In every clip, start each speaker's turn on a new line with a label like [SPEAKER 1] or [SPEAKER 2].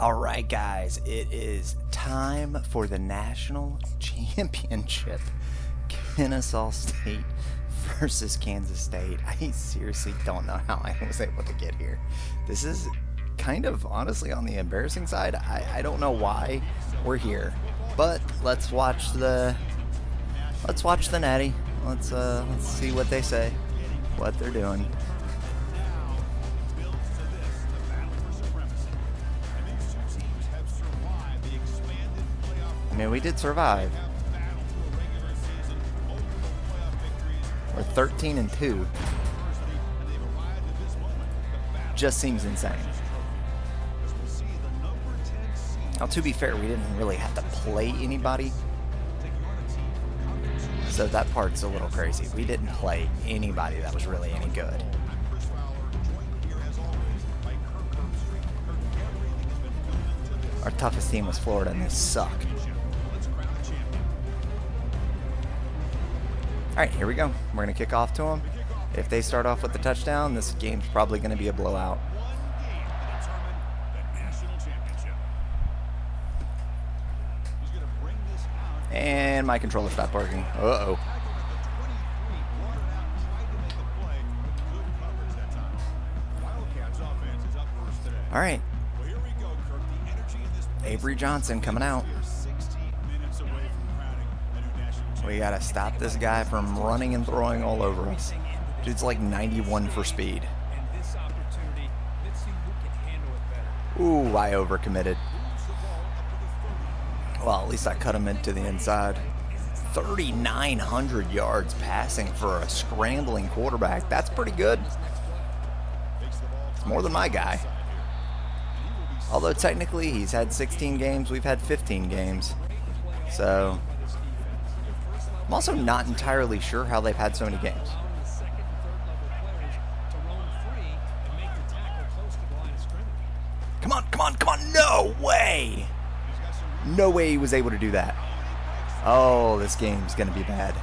[SPEAKER 1] Alright guys, it is time for the national championship. Kennesaw State versus Kansas State. I seriously don't know how I was able to get here. This is kind of honestly on the embarrassing side. I don't know why we're here. But let's watch the Natty. Let's see what they say, what they're doing. I mean, we did survive. We're 13-2. Just seems insane. Now, to be fair, we didn't really have to play anybody. So that part's a little crazy. We didn't play anybody that was really any good. Our toughest team was Florida, and they suck. Alright, here we go. We're going to kick off to them. If they start off with the touchdown, this game's probably going to be a blowout. And my controller stopped working. Uh-oh. Alright. Avery Johnson coming out. We gotta stop this guy from running and throwing all over us. Dude's like 91 for speed. Ooh, I overcommitted. Well, at least I cut him into the inside. 3,900 yards passing for a scrambling quarterback. That's pretty good. It's more than my guy. Although technically he's had 16 games, we've had 15 games. So I'm also not entirely sure how they've had so many games. Come on, come on, come on. No way. No way he was able to do that. Oh, this game's going to be bad.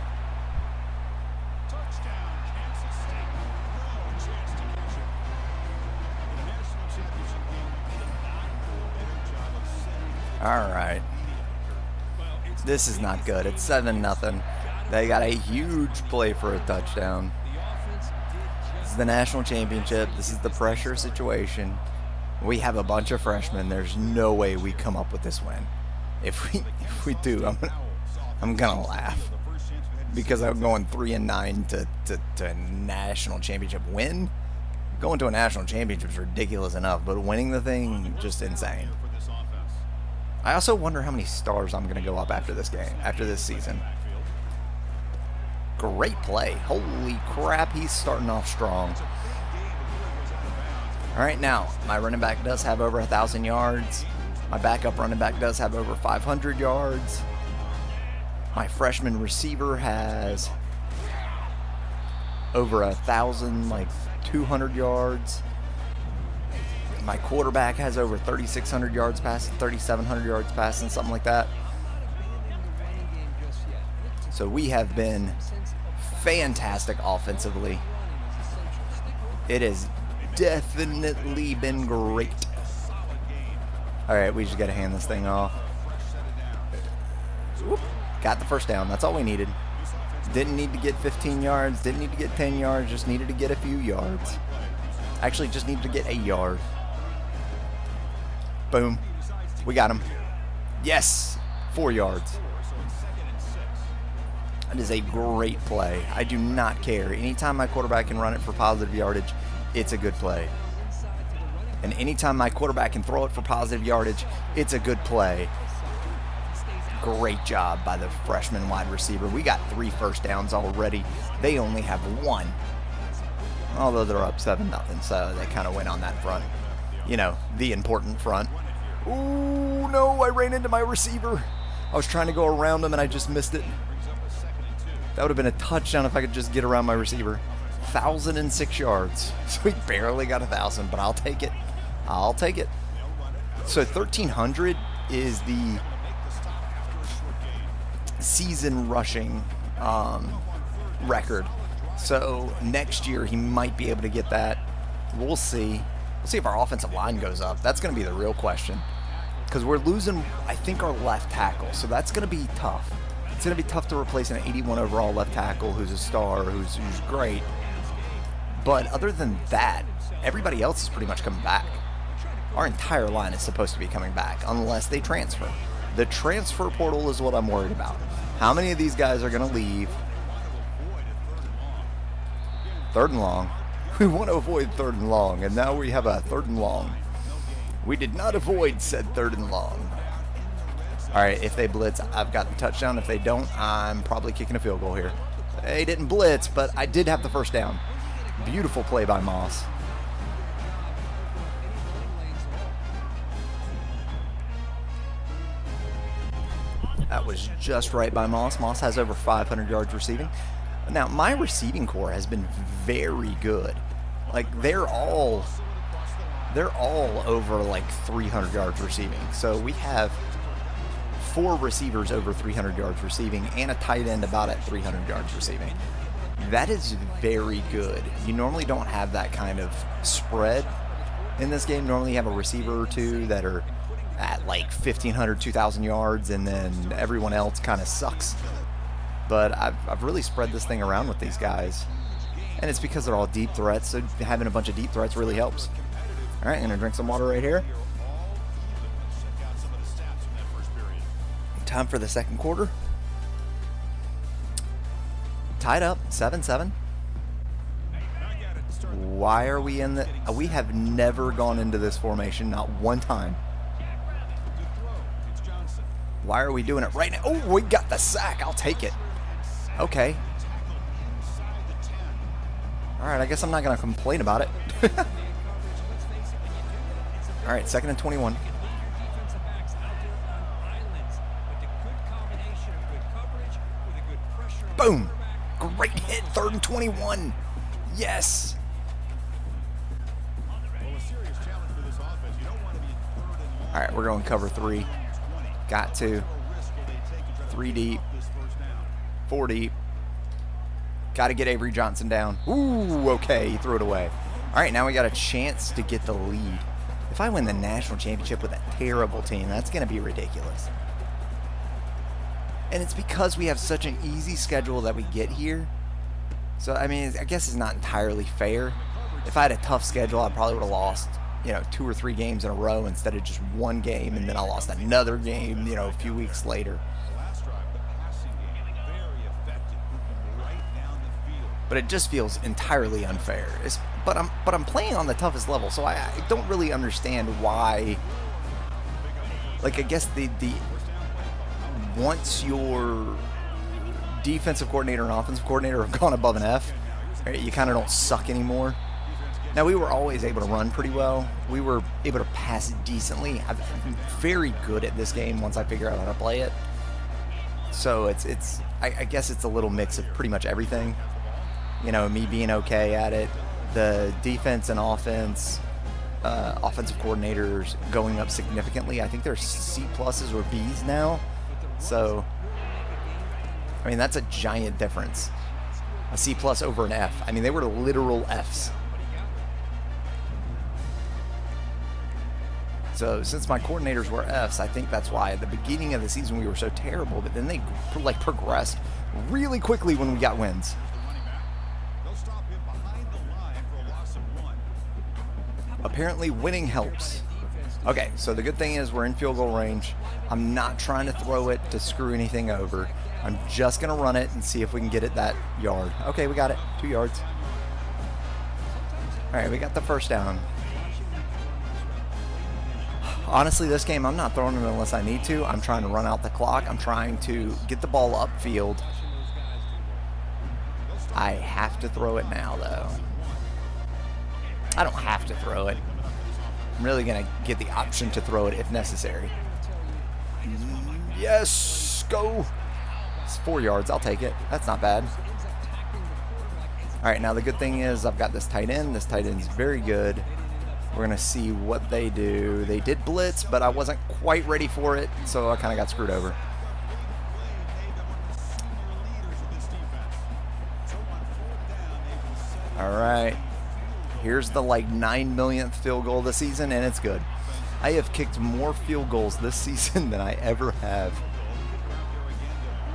[SPEAKER 1] All right. This is not good. It's 7-0. They got a huge play for a touchdown. This is the national championship. This is the pressure situation. We have a bunch of freshmen. There's no way we come up with this win. If we do, I'm gonna laugh because I'm going 3-9 to a national championship win. Going to a national championship is ridiculous enough, but winning the thing, just insane. I also wonder how many stars I'm gonna go up after this game, after this season. Great play. Holy crap, he's starting off strong. All right, now my running back does have over 1,000 yards. My backup running back does have over 500 yards. My freshman receiver has over 1,000, like 200 yards. My quarterback has over 3,600 yards passing, 3,700 yards passing, something like that. So we have been fantastic offensively. It has definitely been great. All right, we just got to hand this thing off. Whoop. Got the first down. That's all we needed. Didn't need to get 15 yards. Didn't need to get 10 yards. Just needed to get a few yards. Actually, just needed to get a yard. Boom. We got him. Yes. 4 yards. That is a great play. I do not care. Anytime my quarterback can run it for positive yardage, it's a good play. And anytime my quarterback can throw it for positive yardage, it's a good play. Great job by the freshman wide receiver. We got 3 first downs already. They only have 1. Although they're up 7-0, so they kind of went on that front. You know, the important front. Ooh, no, I ran into my receiver. I was trying to go around him and I just missed it. That would have been a touchdown if I could just get around my receiver. 1,006 yards. So we barely got 1,000, but I'll take it. I'll take it. So 1,300 is the season rushing record. So next year he might be able to get that. We'll see. We'll see if our offensive line goes up. That's going to be the real question. because we're losing, I think, our left tackle. So that's going to be tough. It's going to be tough to replace an 81 overall left tackle who's a star, who's great. But other than that, everybody else is pretty much coming back. Our entire line is supposed to be coming back unless they transfer. The transfer portal is what I'm worried about. How many of these guys are going to leave? 3rd and long. We want to avoid 3rd and long, and now we have a 3rd and long. We did not avoid said 3rd and long. All right, if they blitz, I've got the touchdown. If they don't, I'm probably kicking a field goal here. They didn't blitz, but I did have the first down. Beautiful play by Moss. That was just right by Moss. Moss has over 500 yards receiving. Now, my receiving core has been very good. Like, they're all over like 300 yards receiving. So we have 4 receivers over 300 yards receiving and a tight end about at 300 yards receiving. That is very good. You normally don't have that kind of spread in this game. Normally you have a receiver or two that are at like 1,500, 2,000 yards, and then everyone else kind of sucks. But I've really spread this thing around with these guys. And it's because they're all deep threats, so having a bunch of deep threats really helps. All right, I'm going to drink some water right here. Time for the second quarter. Tied up, 7-7. Why are we in the... We have never gone into this formation, not one time. Why are we doing it right now? Oh, we got the sack. I'll take it. Okay. All right, I guess I'm not going to complain about it. All right, 2nd and 21. Boom. Great hit, 3rd and 21. Yes. All right, we're going cover 3. Got to. 3 deep. 4 deep. Got to get Avery Johnson down. Ooh, okay, he threw it away. All right, now we got a chance to get the lead. If I win the national championship with a terrible team, that's going to be ridiculous. And it's because we have such an easy schedule that we get here. So, I mean, I guess it's not entirely fair. If I had a tough schedule, I probably would have lost, 2 or 3 games in a row instead of just 1 game, and then I lost another game, a few weeks later. But it just feels entirely unfair. But I'm playing on the toughest level, so I don't really understand why. Like, I guess the once your defensive coordinator and offensive coordinator have gone above an F, right, you kind of don't suck anymore. Now, we were always able to run pretty well. We were able to pass decently. I'm very good at this game once I figure out how to play it. So I guess it's a little mix of pretty much everything. Me being okay at it, the defense and offense, offensive coordinators going up significantly. I think they're C pluses or Bs now. So, I mean, that's a giant difference. A C plus over an F. I mean, they were literal Fs. So, since my coordinators were Fs, I think that's why at the beginning of the season we were so terrible, but then they progressed really quickly when we got wins. Apparently winning helps. Okay, so the good thing is we're in field goal range. I'm not trying to throw it to screw anything over. I'm just going to run it and see if we can get it that yard. Okay, we got it. 2 yards. All right, we got the first down. Honestly, this game, I'm not throwing it unless I need to. I'm trying to run out the clock. I'm trying to get the ball upfield. I have to throw it now, though. I don't have to throw it. I'm really going to get the option to throw it if necessary. Yes, go. It's 4 yards. I'll take it. That's not bad. All right, now the good thing is I've got this tight end. This tight end is very good. We're going to see what they do. They did blitz, but I wasn't quite ready for it, so I kind of got screwed over. All right. Here's the 9 millionth field goal of the season, and it's good. I have kicked more field goals this season than I ever have.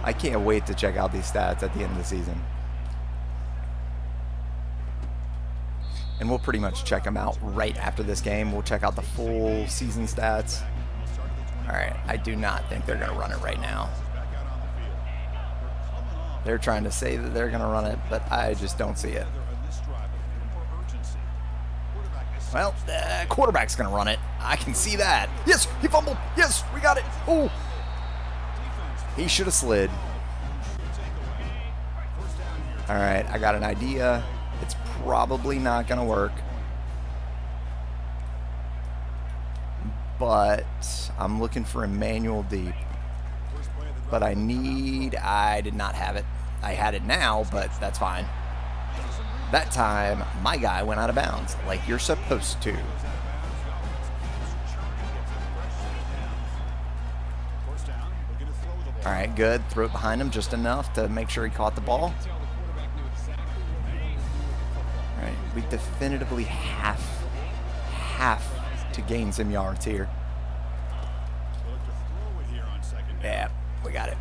[SPEAKER 1] I can't wait to check out these stats at the end of the season. And we'll pretty much check them out right after this game. We'll check out the full season stats. All right, I do not think they're going to run it right now. They're trying to say that they're going to run it, but I just don't see it. Well, quarterback's going to run it. I can see that. Yes, he fumbled. Yes, we got it. Oh, he should have slid. All right, I got an idea. It's probably not going to work. But I'm looking for Emmanuel deep. But I did not have it. I had it now, but that's fine. That time, my guy went out of bounds, like you're supposed to. All right, good. Threw it behind him just enough to make sure he caught the ball. All right, we definitively have to gain some yards here. Yeah, we got it.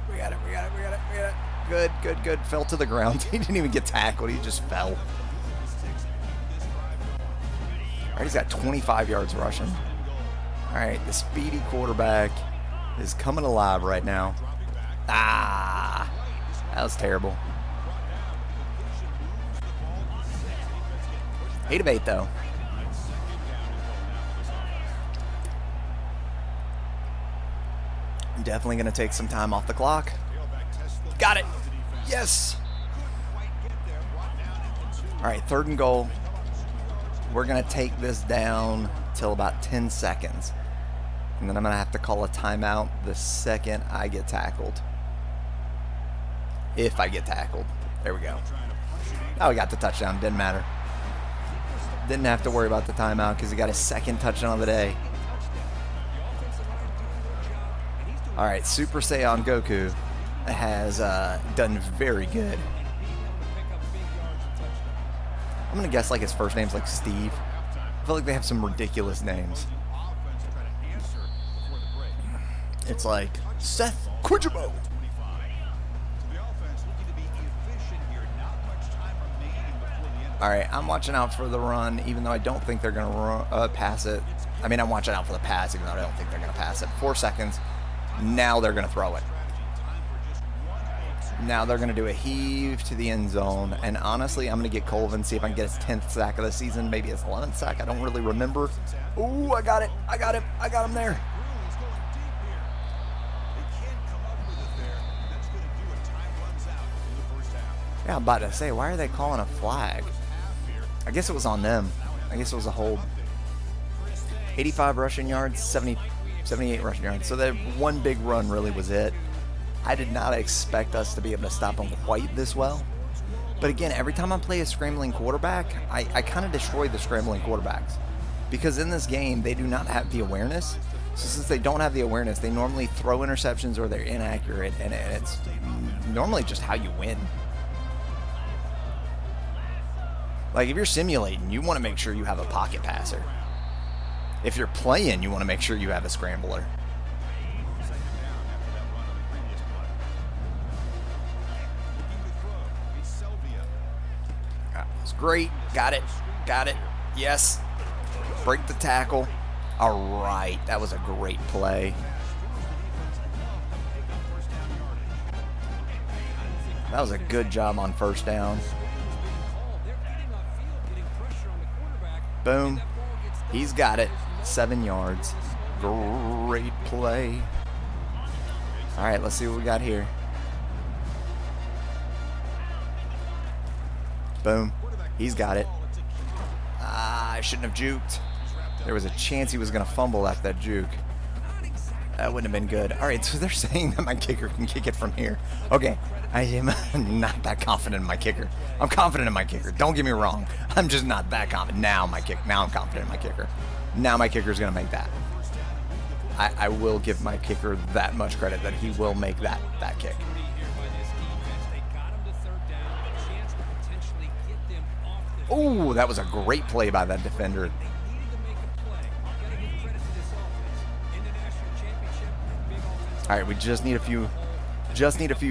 [SPEAKER 1] Good. Fell to the ground. He didn't even get tackled. He just fell. All right, he's got 25 yards rushing. All right, the speedy quarterback is coming alive right now. Ah, that was terrible. 8 of 8, though. I'm definitely going to take some time off the clock. Got it. Yes. All right, 3rd and goal. We're going to take this down till about 10 seconds. And then I'm going to have to call a timeout the second I get tackled. If I get tackled. There we go. Oh, we got the touchdown. Didn't matter. Didn't have to worry about the timeout because he got his 2nd touchdown of the day. All right, Super Saiyan Goku has done very good. I'm going to guess like his first name's like Steve. I feel like they have some ridiculous names. It's like Seth Quijabo. All right, I'm watching out for the run, even though I don't think they're going to pass it. I mean, I'm watching out for the pass, even though I don't think they're going to pass it. 4 seconds. Now they're going to throw it. Now they're going to do a heave to the end zone. And honestly, I'm going to get Colvin, see if I can get his 10th sack of the season, maybe his 11th sack. I don't really remember. Ooh, I got it. I got him there. Yeah, I'm about to say, why are they calling a flag? I guess it was on them. I guess it was a hold. 85 rushing yards, 78 rushing yards. So that one big run really was it. I did not expect us to be able to stop them quite this well. But again, every time I play a scrambling quarterback, I kind of destroy the scrambling quarterbacks. Because in this game, they do not have the awareness. So since they don't have the awareness, they normally throw interceptions or they're inaccurate. And it's normally just how you win. Like if you're simulating, you want to make sure you have a pocket passer. If you're playing, you want to make sure you have a scrambler. It's great. Got it. Yes. Break the tackle. All right. That was a great play. That was a good job on 1st down. Boom. He's got it. 7 yards. Great play. All right, let's see what we got here. Boom. He's got it. I shouldn't have juked. There was a chance he was going to fumble after that juke. That wouldn't have been good. All right, so they're saying that my kicker can kick it from here. Okay, I am not that confident in my kicker. I'm confident in my kicker. Don't get me wrong. I'm just not that confident. Now I'm confident in my kicker. Now my kicker's going to make that. I will give my kicker that much credit that he will make that kick. Oh, that was a great play by that defender. All right, we just need a few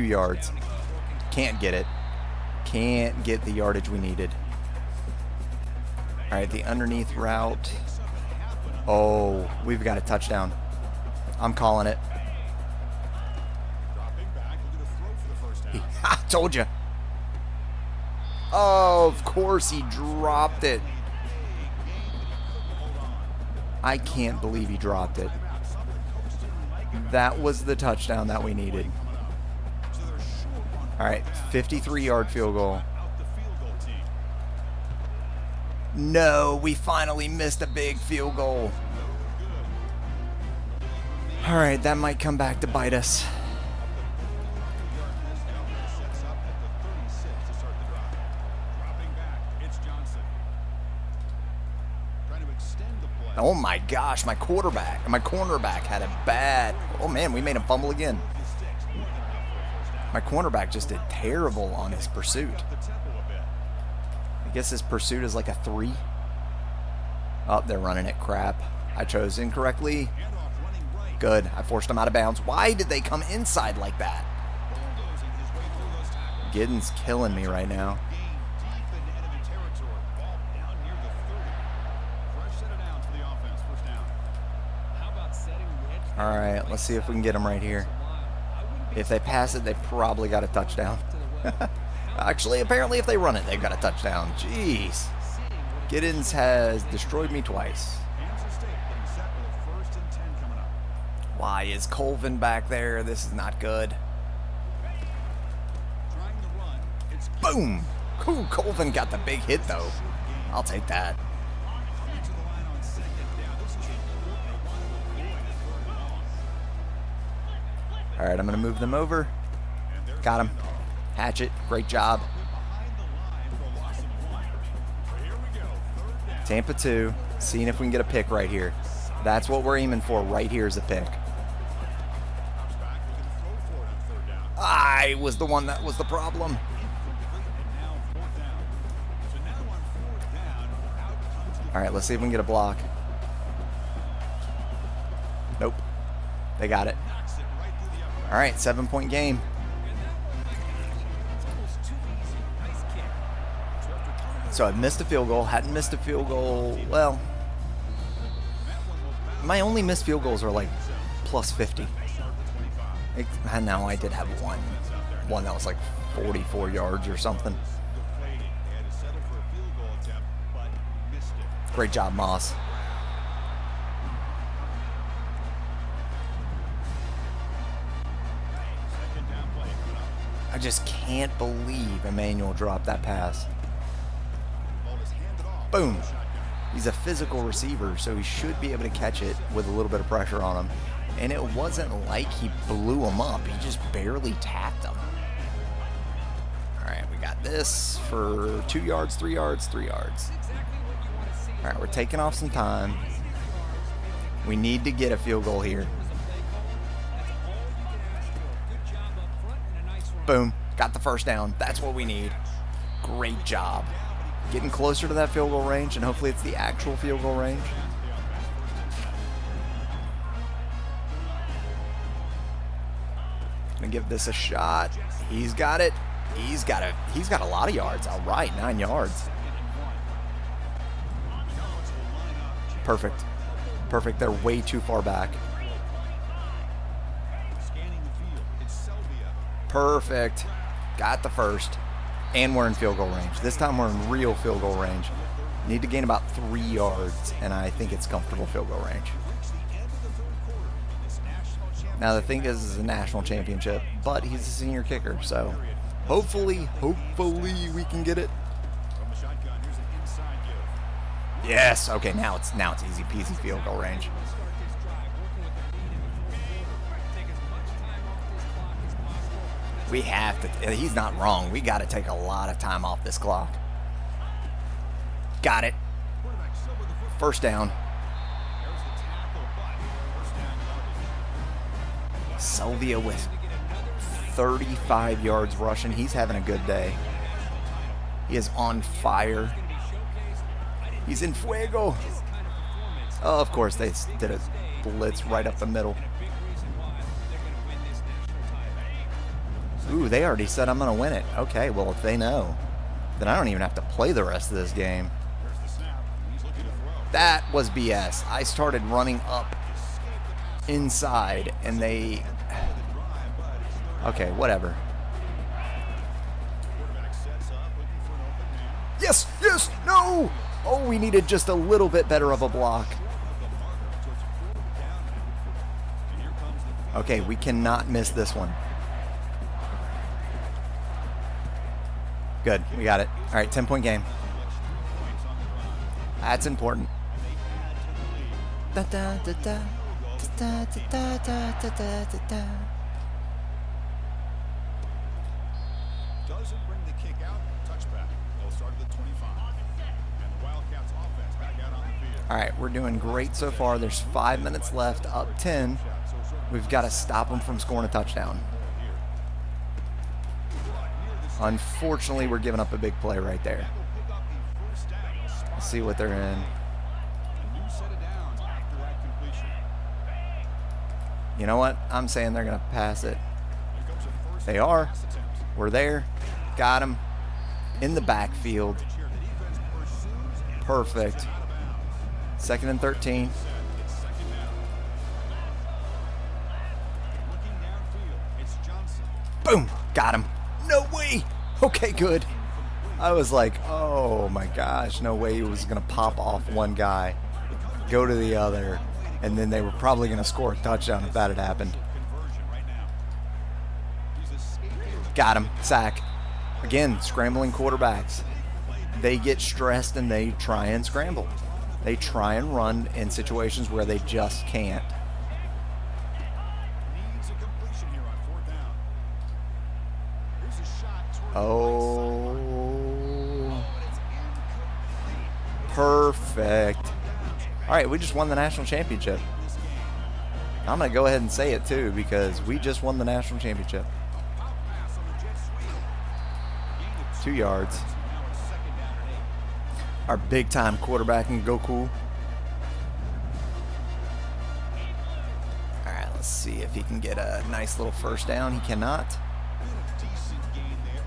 [SPEAKER 1] yards. Can't get it. Can't get the yardage we needed. All right, the underneath route. Oh, we've got a touchdown. I'm calling it. I told you. Oh, of course he dropped it. I can't believe he dropped it. That was the touchdown that we needed. All right, 53-yard field goal. No, we finally missed a big field goal. All right, that might come back to bite us. Oh my gosh, my cornerback had a bad. Oh man, we made him fumble again. My cornerback just did terrible on his pursuit. I guess his pursuit is like a 3. Oh, they're running it. Crap. I chose incorrectly. Good. I forced him out of bounds. Why did they come inside like that? Giddens killing me right now. All right, let's see if we can get them right here. If they pass it, they probably got a touchdown. Actually, apparently if they run it, they've got a touchdown. Jeez. Giddens has destroyed me twice. Why is Colvin back there? This is not good. Boom. Cool, Colvin got the big hit, though. I'll take that. All right, I'm going to move them over. Got him. Hatchet. Great job. Tampa 2. Seeing if we can get a pick right here. That's what we're aiming for right here is a pick. I was the one that was the problem. All right, let's see if we can get a block. Nope. They got it. All right, 7-point game. So I missed a field goal. Hadn't missed a field goal. Well, my only missed field goals are like plus 50. And now I did have one that was like 44 yards or something. Great job, Moss. I just can't believe Emmanuel dropped that pass. Boom. He's a physical receiver, so he should be able to catch it with a little bit of pressure on him. And it wasn't like he blew him up. He just barely tapped him. All right, we got this for 2 yards, 3 yards, 3 yards. All right, we're taking off some time. We need to get a field goal here. Boom. Got the first down. That's what we need. Great job. Getting closer to that field goal range, and hopefully it's the actual field goal range. Gonna give this a shot. He's got it. He's got a lot of yards. All right, 9 yards. Perfect. Perfect. They're way too far back. Perfect. Got the first. And we're in field goal range. This time we're in real field goal range. Need to gain about 3 yards, and I think it's comfortable field goal range. Now the thing is, this is a national championship, but he's a senior kicker, so hopefully we can get it. Yes. Okay, now it's easy peasy field goal range. We have to. He's not wrong. We got to take a lot of time off this clock. Got it. First down. Sylvia with 35 yards rushing. He's having a good day. He is on fire. He's in fuego. Oh, of course, they did a blitz right up the middle. Ooh, they already said I'm going to win it. Okay, well, if they know, then I don't even have to play the rest of this game. That was BS. I started running up inside, and they... Okay, whatever. Yes, yes, no! Oh, we needed just a little bit better of a block. Okay, we cannot miss this one. Good, we got it. All right, 10-point game. That's important. Da, da, da, da, da, da, da, da, da, da, da.
[SPEAKER 2] Doesn't bring the kick out. Touchback. They'll start at the 25. And the Wildcats offense back out on the field.
[SPEAKER 1] All right, we're doing great so far. There's 5 minutes left, up 10. We've got to stop them from scoring a touchdown. Unfortunately, we're giving up a big play right there. Let's see what they're in. You know what? I'm saying they're going to pass it. They are. We're there. Got him. In the backfield. Perfect. 2nd and 13. Boom. Got him. No way. Okay, good. I was like, oh my gosh, no way he was going to pop off one guy, go to the other, and then they were probably going to score a touchdown if that had happened. Got him. Sack. Again, scrambling quarterbacks. They get stressed and they try and scramble. They try and run in situations where they just can't. Oh. Perfect. All right, we just won the national championship. I'm going to go ahead and say it too because we just won the national championship. 2 yards. Our big time quarterback in Goku. All right, let's see if he can get a nice little first down. He cannot.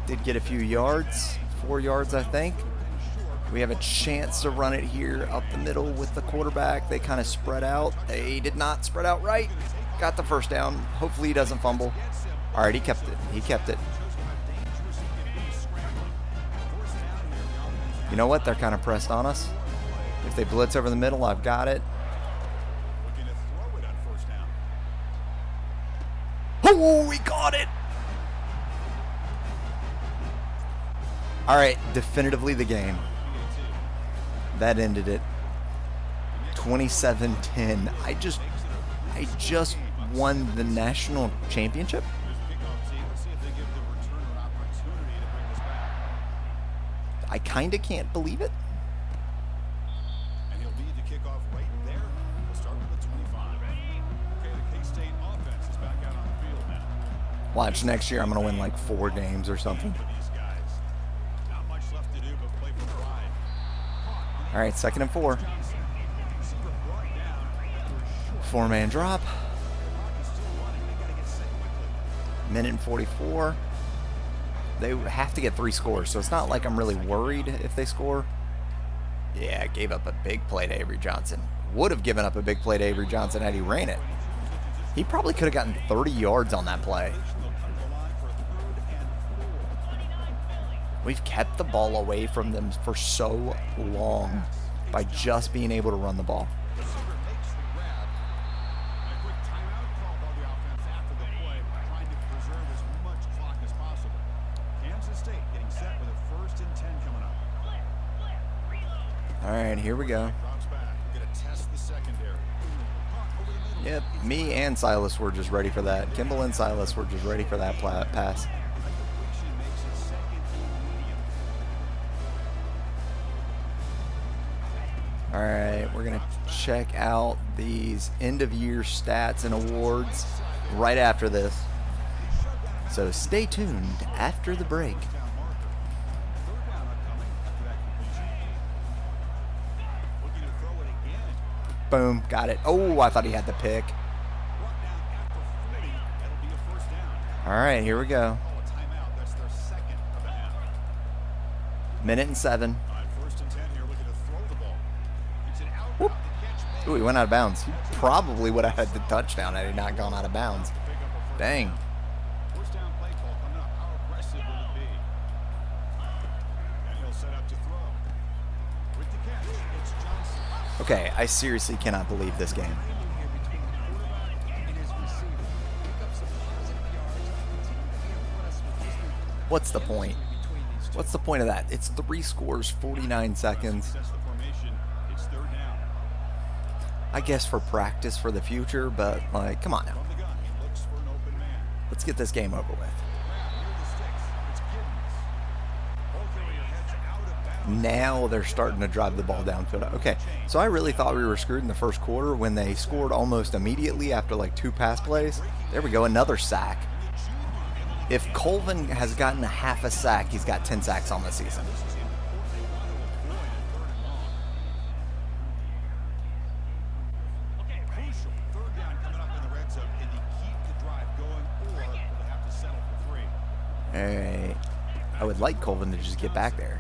[SPEAKER 1] Did get a few yards, 4 yards, I think. We have a chance to run it here up the middle with the quarterback. They kind of spread out. They did not spread out right. Got the first down. Hopefully he doesn't fumble. All right, he kept it. He kept it. You know what? They're kind of pressed on us. If they blitz over the middle, I've got it. Oh, we caught it. All right, definitively the game. That ended it. 27-10. I just won the national championship. I kind of can't believe it.
[SPEAKER 2] And he'll lead the kickoff right there. We'll start with the 25. Okay, the K-State offense is back out on the field now.
[SPEAKER 1] Watch, next year I'm going to win like 4 games or something.
[SPEAKER 2] Not much left to do but play for pride.
[SPEAKER 1] All right, 2nd and 4. 4-man drop. Minute and 44. They have to get 3 scores, so it's not like I'm really worried if they score. Yeah, gave up a big play to Avery Johnson. Would have given up a big play to Avery Johnson had he ran it. He probably could have gotten 30 yards on that play. We've kept the ball away from them for so long by just being able to run the ball. All right, here we go. Yep, me and Silas were just ready for that. Kimball and Silas were just ready for that pass. All right, we're going to check out these end-of-year stats and awards right after this. So stay tuned after the break. Boom, got it. Oh, I thought he had the pick. All right, here we go. Minute and 7.
[SPEAKER 2] On 1st and 10 here, looking to throw the ball. Gets it out.
[SPEAKER 1] Whoop.
[SPEAKER 2] The catch made.
[SPEAKER 1] Ooh, he went out of bounds. He probably would have had the touchdown had he not gone out of bounds.
[SPEAKER 2] To pick up a first
[SPEAKER 1] Dang.
[SPEAKER 2] down. First down play call coming up. How aggressive will it be? And he'll set up to throw. With the catch, it's Johnson.
[SPEAKER 1] Okay, I seriously cannot believe this game. What's the point? What's the point of that? It's 3 scores, 49 seconds.
[SPEAKER 2] That's the formation. It's 3rd down.
[SPEAKER 1] I guess for practice for the future, but like, come on now.
[SPEAKER 2] From the gun, he looks for an open man.
[SPEAKER 1] Let's get this game over with.
[SPEAKER 2] Near the sticks. It's Giddens. Ball carrier heads out of bounds.
[SPEAKER 1] Now they're starting to drive the ball downfield. Okay, so I really thought we were screwed in the first quarter when they scored almost immediately after like 2 pass plays. There we go, another sack. If Colvin has gotten a half a sack, he's got 10 sacks on the season.
[SPEAKER 2] Crucial. 3rd down coming up in the red zone. Can you keep the drive going, or will they have to settle for 3?
[SPEAKER 1] Alright. I would like Colvin to just get back there.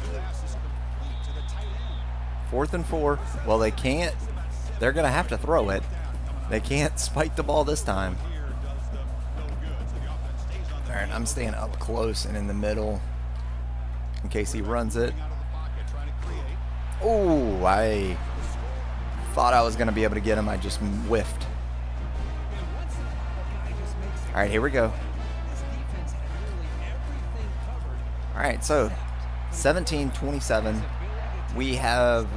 [SPEAKER 2] The pass is complete to the tight end.
[SPEAKER 1] 4th and 4. Well, they can't. They're going to have to throw it. They can't spike the ball this time.
[SPEAKER 2] Here does them no good. So the offense stays on the
[SPEAKER 1] Alright, I'm staying up close and in the middle in case he runs it.
[SPEAKER 2] out of the pocket, trying to create.
[SPEAKER 1] Oh, I thought I was going to be able to get him. I just whiffed. All right, here we go. All right, so 17-27. We have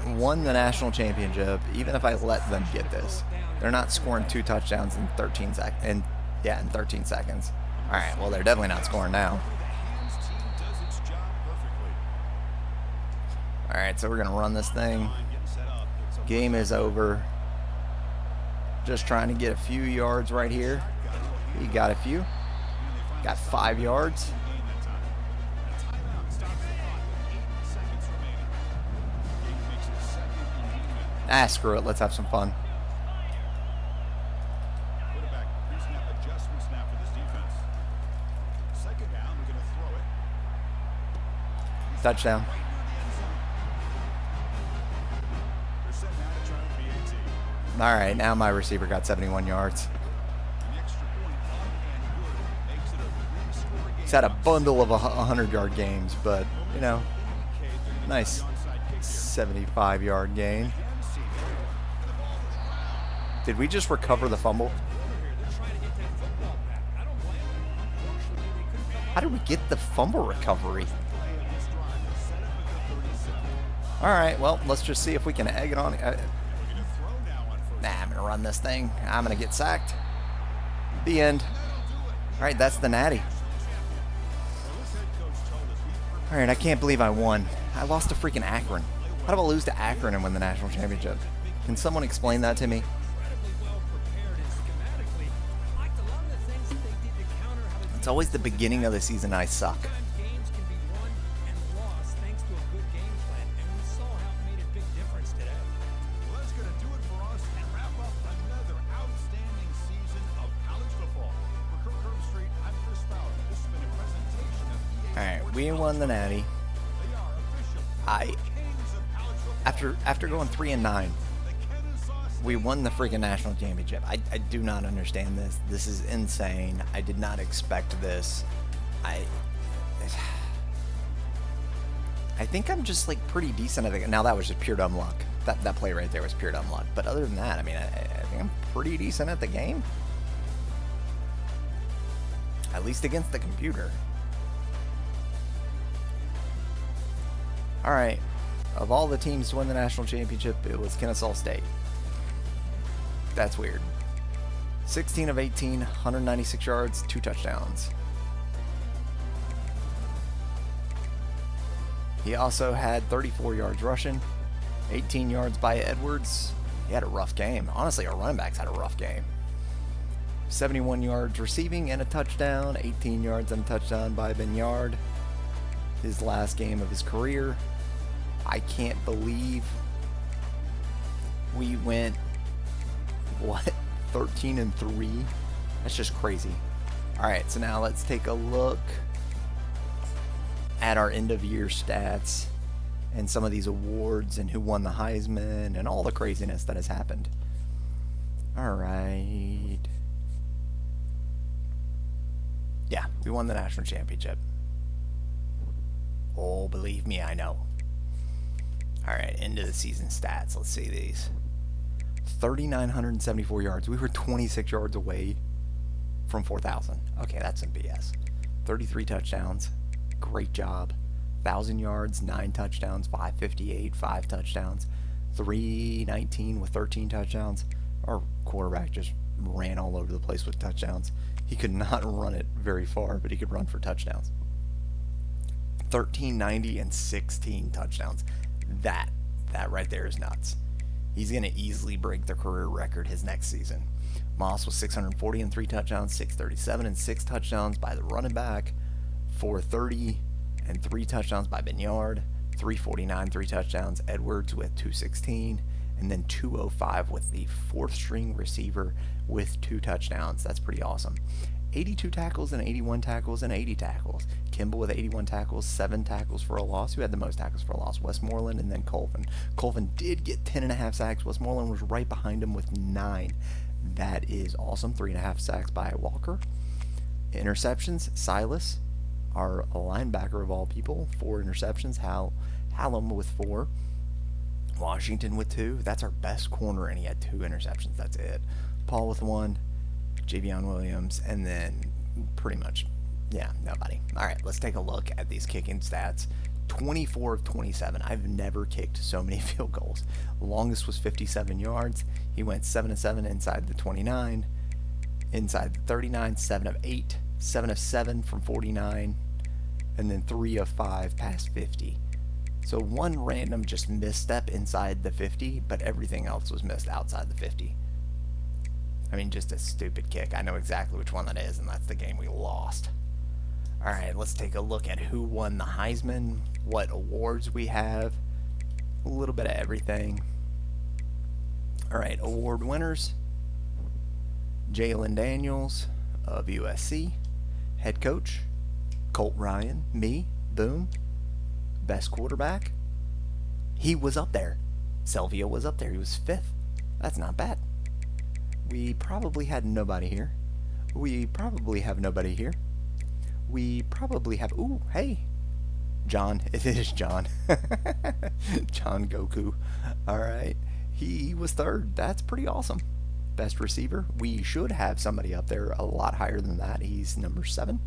[SPEAKER 1] won the national championship, even if I let them get this. They're not scoring 2 touchdowns in 13 seconds. In 13 seconds. All right, well, they're definitely not scoring now.
[SPEAKER 2] Hands team does its job perfectly.
[SPEAKER 1] All right, so we're going to run this thing.
[SPEAKER 2] Line getting set up. It's a
[SPEAKER 1] Game is over. Just trying to get a few yards right here. He got a few. Got 5 yards.
[SPEAKER 2] gain that time. A timeout stops the clock with 8 seconds remaining. Game makes it 2nd and 8 minutes.
[SPEAKER 1] Screw it. Let's have some fun.
[SPEAKER 2] Quarterback pre-snap adjustment snap for this defense. 2nd down, we're going to throw it.
[SPEAKER 1] Touchdown.
[SPEAKER 2] Right near the end zone. They're set now to try the PAT.
[SPEAKER 1] All right, now my receiver got 71 yards.
[SPEAKER 2] An extra point up and good makes it a 3-score game.
[SPEAKER 1] He's had a bundle of 100-yard games, but, you know,
[SPEAKER 2] Indicate they're gonna
[SPEAKER 1] nice
[SPEAKER 2] try the onside kick here.
[SPEAKER 1] 75-yard gain.
[SPEAKER 2] Can see there. And the ball is dropped.
[SPEAKER 1] Did we just recover the fumble? How did we get the fumble recovery?
[SPEAKER 2] Play of this drive is set up at the 37.
[SPEAKER 1] All right, well, let's just see if we can egg it on.
[SPEAKER 2] Looking to throw now on 1st.
[SPEAKER 1] Nah, I'm going to run this thing. I'm going to get sacked. The end. All right, that's the natty.
[SPEAKER 2] Well, this head coach told us we
[SPEAKER 1] All right, I can't believe I won. I lost to freaking Akron. How do I lose to Akron and win the national championship? Can someone explain that to me?
[SPEAKER 3] Incredibly well prepared and schematically. I liked a lot of the things that they did to counter how the
[SPEAKER 1] It's always the beginning of the season I suck.
[SPEAKER 3] sometimes games can be won and lost thanks to a good game plan, and we saw how it made a big difference today.
[SPEAKER 2] Well, that's going to do it for us and wrap up another outstanding season of college football. For Kirk Street, I'm Chris Fowler. This has been a presentation of EA
[SPEAKER 1] All right,
[SPEAKER 2] Sports
[SPEAKER 1] we won the natty.
[SPEAKER 2] They are official. Kings of college football.
[SPEAKER 1] After going 3-9,
[SPEAKER 2] The Kennesaw State
[SPEAKER 1] we won the freaking national championship. I do not understand this. This is insane. I did not expect this. I think I'm just like pretty decent at it. Now that was just pure dumb luck. That play right there was pure dumb luck. But other than that, I mean, I think I'm pretty decent at the game. At least against the computer. All right. Of all the teams to win the national championship, it was Kennesaw State. That's weird. 16 of 18, 196 yards, 2 touchdowns. He also had 34 yards rushing, 18 yards by Edwards. He had a rough game. Honestly, our running backs had a rough game. 71 yards receiving and a touchdown, 18 yards and a touchdown by Benyard. His last game of his career. I can't believe we went, 13-3? That's just crazy. All right, so now let's take a look at our end of year stats and some of these awards and who won the Heisman and all the craziness that has happened. All right. Yeah, we won the national championship. Oh, believe me, I know. All right, end of the season stats. Let's see these. 3,974 yards. We were 26 yards away from 4,000. Okay, that's some BS. 33 touchdowns. Great job. 1,000 yards, 9 touchdowns, 558, 5 touchdowns, 319 with 13 touchdowns. Our quarterback just ran all over the place with touchdowns. He could not run it very far, but he could run for touchdowns. 1,390 and 16 touchdowns. That right there is nuts. He's going to easily break the career record his next season. Moss was 640 and 3 touchdowns, 637 and 6 touchdowns by the running back, 430 and 3 touchdowns by Binyard, 349, 3 touchdowns. Edwards with 216, and then 205 with the 4th string receiver with 2 touchdowns. That's pretty awesome. 82 tackles and 81 tackles and 80 tackles. Kimball with 81 tackles, 7 tackles for a loss. Who had the most tackles for a loss? Westmoreland and then Colvin. Colvin did get 10.5 sacks. Westmoreland was right behind him with 9. That is awesome. 3.5 sacks by Walker. Interceptions, Silas, our linebacker of all people, 4 interceptions. Hallam with 4. Washington with 2. That's our best corner, and he had 2 interceptions. That's it. Paul with 1. Javion Williams, and then pretty much, yeah, nobody. All right, let's take a look at these kicking stats. 24 of 27. I've never kicked so many field goals. Longest was 57 yards. He went 7 of 7 inside the 29, inside the 39, 7 of 8, 7 of 7 from 49, and then 3 of 5 past 50. So one random just misstep inside the 50, but everything else was missed outside the 50. I mean, just a stupid kick. I know exactly which one that is, and that's the game we lost. All right, let's take a look at who won the Heisman, what awards we have, a little bit of everything. All right, award winners. Jalen Daniels of USC. Head coach, Colt Ryan. Me, boom. Best quarterback. He was up there. Selvia was up there. He was 5th. That's not bad. We probably had nobody here. We probably have nobody here. We probably have... Ooh, hey. John. It is John. John Goku. Alright. He was 3rd. That's pretty awesome. Best receiver. We should have somebody up there a lot higher than that. He's number 7.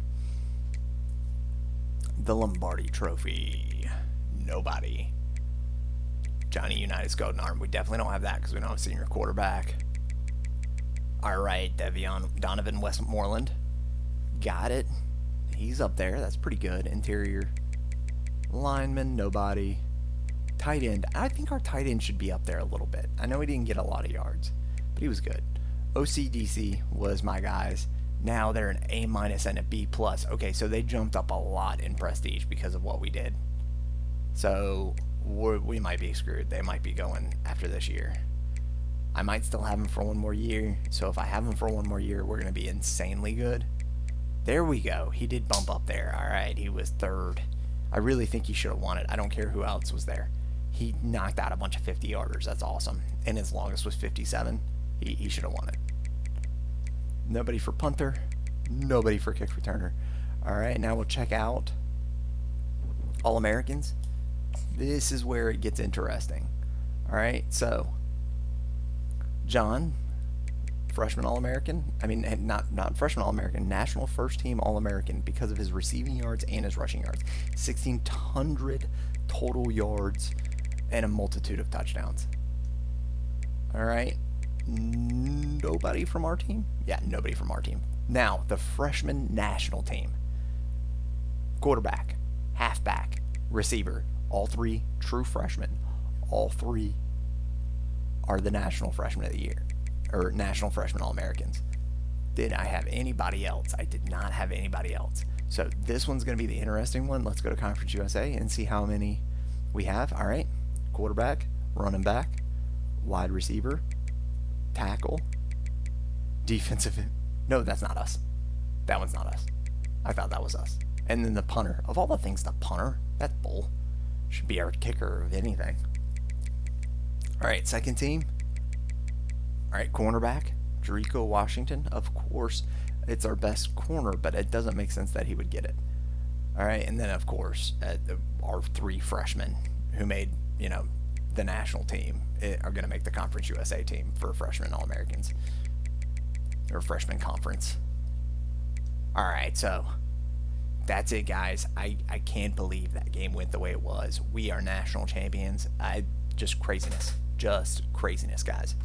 [SPEAKER 1] The Lombardi Trophy. Nobody. Johnny Unitas Golden Arm. We definitely don't have that because we don't have a senior quarterback. Alright, Donovan Westmoreland. Got it. He's up there. That's pretty good. Interior lineman, nobody. Tight end. I think our tight end should be up there a little bit. I know he didn't get a lot of yards, but he was good. OCDC was my guys. Now they're an A- and a B+. Okay, so they jumped up a lot in prestige because of what we did. So we might be screwed. They might be going after this year. I might still have him for one more year. So if I have him for one more year, we're going to be insanely good. There we go. He did bump up there. All right, he was 3rd. I really think he should have won it. I don't care who else was there. He knocked out a bunch of 50-yarders. That's awesome. And his longest was 57. He should have won it. Nobody for punter. Nobody for kick returner. All right, now we'll check out All-Americans. This is where it gets interesting. All right, so John, freshman All-American. I mean, not freshman All-American, national first team All-American because of his receiving yards and his rushing yards. 1,600 total yards and a multitude of touchdowns. All right. Nobody from our team? Yeah, nobody from our team. Now, the freshman national team. Quarterback, halfback, receiver. All 3 true freshmen. All 3 are the national freshman of the year. Or national freshman All-Americans. Did I have anybody else? I did not have anybody else. So this one's going to be the interesting one. Let's go to Conference USA and see how many we have. All right. Quarterback, running back, wide receiver, tackle, defensive. No, that's not us. That one's not us. I thought that was us. And then the punter. Of all the things, the punter, that's bull. Should be our kicker of anything. All right, second team. All right, cornerback, Jericho Washington. Of course, it's our best corner, but it doesn't make sense that he would get it. All right, and then of course, our 3 freshmen who made, the national team are going to make the Conference USA team for freshman All-Americans or freshman conference. All right, so that's it, guys. I can't believe that game went the way it was. We are national champions. Just craziness, guys.